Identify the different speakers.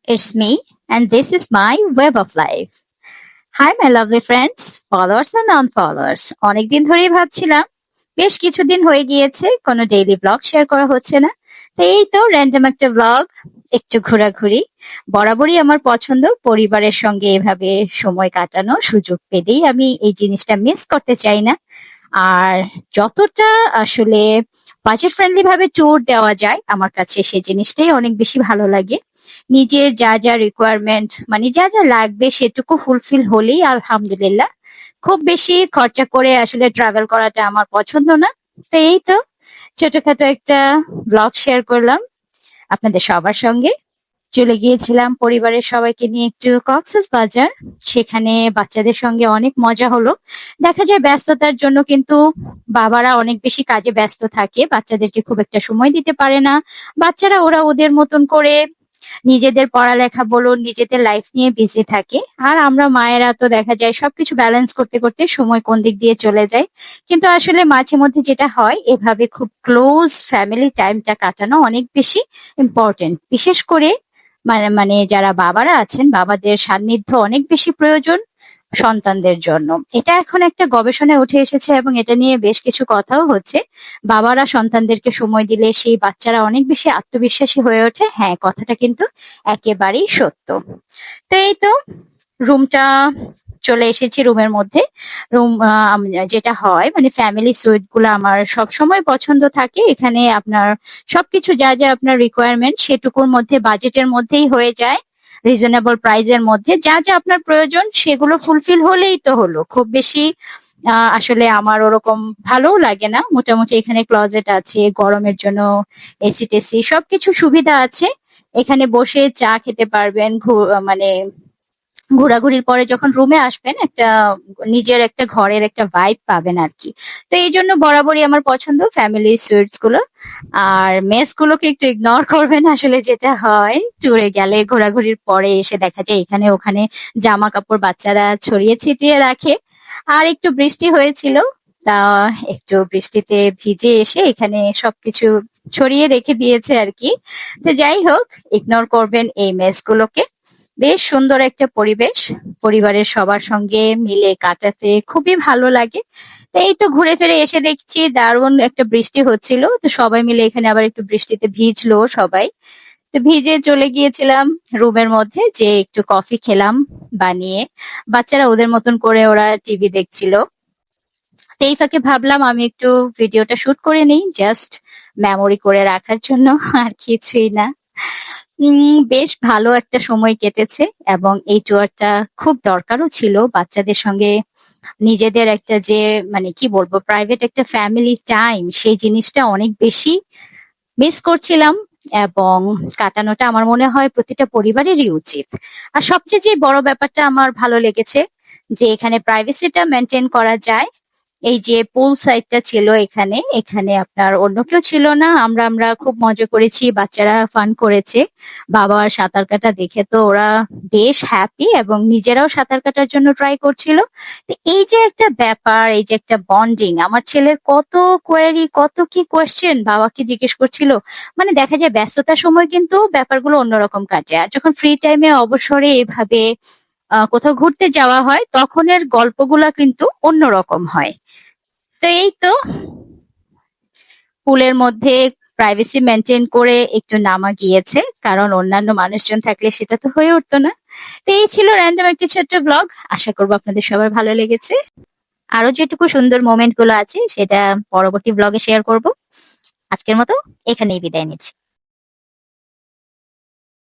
Speaker 1: It's me, and this is my web of life. Hi, my lovely friends, followers and non-followers. অনেকদিন ধরেই ভাবছিলাম, বেশ কিছুদিন হয়ে গিয়েছে কোনো ডেইলি ব্লগ শেয়ার করা হচ্ছে না। তো এই তো র্যান্ডম একটা ব্লগ, একটু ঘোরাঘুরি। বরাবরই আমার পছন্দ পরিবারের সঙ্গে এভাবে সময় কাটানো। সুযোগ পেলেই আমি এই জিনিসটা মিস করতে চাই না। আর যতটা আসলে বাজেট ফ্রেন্ডলি ভাবে ট্যুর দেওয়া যায় আমার কাছে সেই জিনিসটাই অনেক বেশি ভালো লাগে। নিজের যা যা রিকোয়ারমেন্ট মানে যা যা লাগবে সেটুকু ফুলফিল হলেই আলহামদুলিল্লাহ। খুব বেশি খরচা করে আসলে ট্রাভেল করাটা আমার পছন্দ না। তো এই তো ছোটখাটো একটা ব্লগ শেয়ার করলাম আপনাদের সবার সঙ্গে। চলে গিয়েছিলাম পরিবারের সবাইকে নিয়ে একটু কক্সবাজার। সেখানে বাচ্চাদের সঙ্গে অনেক মজা হলো। দেখা যায় ব্যস্ততার জন্য কিন্তু বাবারা অনেক বেশি কাজে ব্যস্ত থাকে, বাচ্চাদেরকে খুব একটা সময় দিতে পারে না। বাচ্চারা ওরা ওদের মতন করে নিজেদের পড়ালেখা বলুন, নিজেদের লাইফ নিয়ে বিজি থাকে। আর আমরা মায়েরা তো দেখা যায় সবকিছু ব্যালেন্স করতে করতে সময় কোন দিক দিয়ে চলে যায়। কিন্তু আসলে মাঝে মধ্যে যেটা হয়, এভাবে খুব ক্লোজ ফ্যামিলি টাইমটা কাটানো অনেক বেশি ইম্পর্টেন্ট। বিশেষ করে মানে যারা বাবারা আছেন, বাবাদের সান্নিধ্য অনেক বেশি প্রয়োজন সন্তানদের জন্য। এটা এখন একটা গবেষণায় উঠে এসেছে এবং এটা নিয়ে বেশ কিছু কথাও হচ্ছে। বাবারা সন্তানদেরকে সময় দিলে সেই বাচ্চারা অনেক বেশি আত্মবিশ্বাসী হয়ে ওঠে। হ্যাঁ, কথাটা কিন্তু একেবারেই সত্য। তো এই তো রুমটা চলে এসেছি রুমের মধ্যে। রুম যেটা হয় মানে ফ্যামিলি সুইট গুলো আমার সব সময় পছন্দ থাকে। এখানে আপনার সবকিছু যা যা আপনার রিকোয়ারমেন্ট সেটুকুর মধ্যে বাজেটের মধ্যেই হয়ে যায়। রিজনেবল প্রাইজের মধ্যে যা যা আপনার প্রয়োজন সেগুলো ফুলফিল হলেই তো হলো। খুব বেশি আসলে আমার ওরকম ভালোও লাগে না। মোটামুটি এখানে ক্লজেট আছে, গরমের জন্য এসি টেসি সবকিছু সুবিধা আছে। এখানে বসে চা খেতে পারবেন, মানে ঘোরাঘুরির পরে যখন রুমে আসবেন একটা নিজের একটা ঘরের একটা ভাইব পাবেন আর কি। তো এই জন্য বরাবরই আমার পছন্দ ফ্যামিলি সুইটস গুলো। আর মেস গুলোকে একটু ইগনোর করবেন। আসলে যেটা হয় ট্যুরে গেলে ঘোরাঘুরির পরে এসে দেখা যায় এখানে ওখানে জামা কাপড় বাচ্চারা ছড়িয়ে ছিটিয়ে রাখে। আর একটু বৃষ্টি হয়েছিল, তা একটু বৃষ্টিতে ভিজে এসে এখানে সবকিছু ছড়িয়ে রেখে দিয়েছে আর কি। তো যাই হোক, ইগনোর করবেন এই মেস গুলোকে। বেশ সুন্দর একটা পরিবেশ, পরিবারের সবার সঙ্গে মিলে কাটাতে খুবই ভালো লাগে। তো এই তো ঘুরে ফিরে এসে দেখছি দারুণ একটা বৃষ্টি হচ্ছিল। তো সবাই মিলে এখানে আবার একটু বৃষ্টিতে ভিজলো সবাই। তো ভিজে চলে গিয়েছিলাম রুমের মধ্যে, যে একটু কফি খেলাম বানিয়ে। বাচ্চারা ওদের মতন করে ওরা টিভি দেখছিল। তো এই ফাঁকে ভাবলাম আমি একটু ভিডিওটা শুট করে নিই, জাস্ট মেমোরি করে রাখার জন্য, আর কিছুই না। বেশ ভালো একটা সময় কেটেছে এবং এই ট্যুরটা খুব দরকারও ছিল। বাচ্চাদের সঙ্গে নিজেদের একটা যে মানে কি বলবো প্রাইভেট একটা ফ্যামিলি টাইম, সেই জিনিসটা অনেক বেশি মিস করছিলাম। এবং কাটানোটা আমার মনে হয় প্রতিটা পরিবারেরই উচিত। আর সবচেয়ে যে বড় ব্যাপারটা আমার ভালো লেগেছে যে এখানে প্রাইভেসিটা মেনটেন করা যায়। এই যে পুল সাইডটা ছিল এখানে, এখানে আপনার অন্য কেউ ছিল না। আমরা খুব মজা করেছি, বাচ্চারা ফান করেছে। বাবা সাঁতার কাটা দেখে তো ওরা বেশ হ্যাপি এবং নিজেরাও সাঁতার কাটার জন্য ট্রাই করছিল। তো এই যে একটা ব্যাপার, এই যে একটা বন্ডিং, আমার ছেলের কত কোয়েরি, কত কি কোয়েশ্চেন বাবাকে জিজ্ঞেস করছিল। মানে দেখা যায় ব্যস্ততার সময় কিন্তু ব্যাপারগুলো অন্যরকম কাটে, আর যখন ফ্রি টাইমে অবসরে এভাবে কোথাও ঘুরতে যাওয়া হয় তখনের গল্পগুলা কিন্তু অন্যরকম হয়। তো এই তো পুলের মধ্যে প্রাইভেসি মেনটেন করে একটু নামা গিয়েছে, কারণ অন্যান্য মানুষজন থাকলে সেটা তো হয়ে উঠতো না। তো এই ছিল র্যান্ডম একটি ছোট্ট ব্লগ। আশা করবো আপনাদের সবার ভালো লেগেছে। আরো যেটুকু সুন্দর মোমেন্ট গুলো আছে সেটা পরবর্তী ব্লগে শেয়ার করব। আজকের মতো এখানেই বিদায় নিচ্ছি।